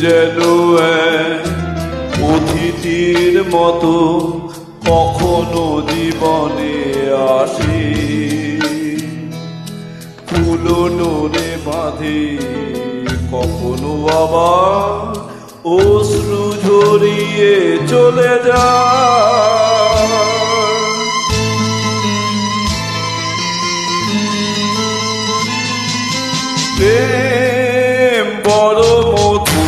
যেন এক অতিথির মতো কখনো জীবনে আসে, ফুলনোরে বাঁধে কখনো আবার অশ্রু ঝরিয়ে চলে যায়। প্রেম বড় মধু,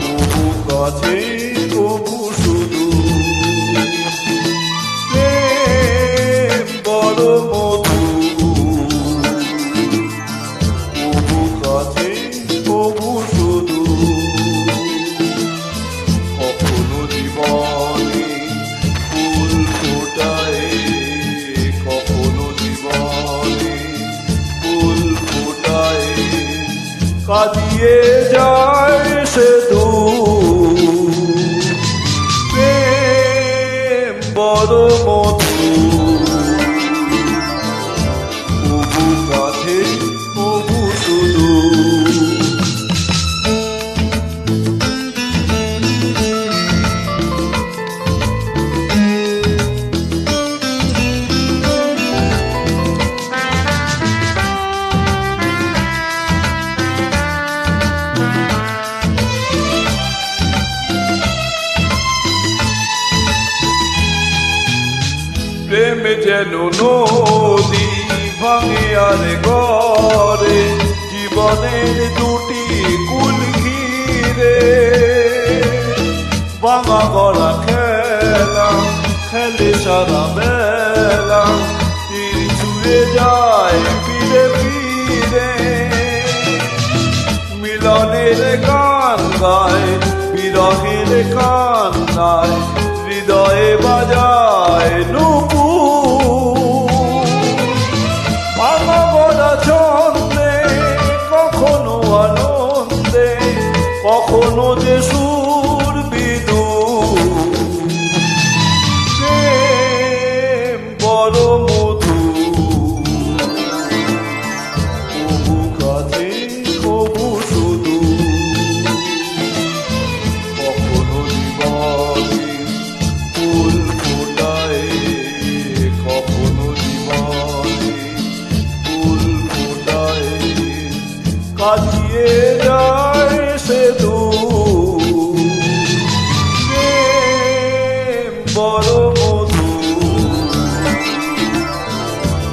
তবু কাছে তবু শুধু। প্রেম বড় মধু, তবু কাছে তবু শুধু। কখনো জীবনে ফুল ফোটায়, কখনো জীবনে ফুল ফোটায়, কাঁদিয়ে যায় সে দূর। প্রেম বড় মধু, তবু কাছে তবু শুধু। প্রেম যেন নদী ভাঙে আর গড়ে, জীবনের দুটি কুল ঘিরে। ভাঙা গড়া খেলা খেলে সারা বেলা, তীর ছুঁয়ে যায় ফিরে ফিরে। মিলনের গান গায়, বিরহের কান্নায়, হৃদয়ে বাজায় নূপুর। ভাঙা গড়া ছন্দে কখনো আনন্দে, কখনো যে সুর বিদুর। প্রেম বড় মধু, তবু কাছে তবু শুধু। কখনো জীবনে ফুল ফোটায়, কখনো জীবনে ফুল ফোটায়, কাঁদিয়ে যায় সে দূর। প্রেম বড় মধু,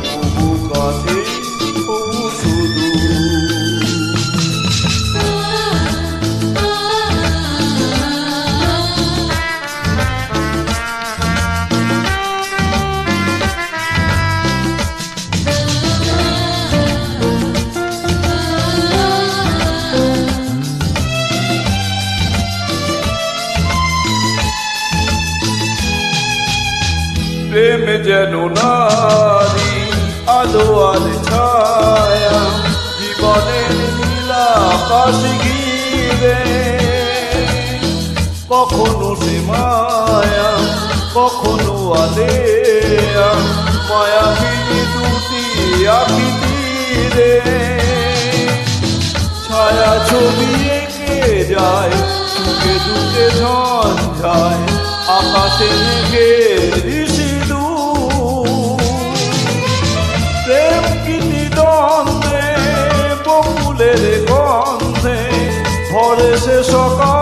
তবু কাছে তবু শুধু। প্রেম যেন নারী আলো আর ছায়া, জীবনের নীলা আকাশ ঘিরে। কখনো সে মায়া কখনো আলেয়া, মায়াবিনী দুটি আঁখি তীরে। ছায়া ছবি এঁকে যায়, দুকে দুকে ঝঞ্ঝায়, আকাশে মেঘের সিঁদুর। প্রেম গীতি দ্বন্দ্বে বকুলের গন্ধে ভরে সে সকাল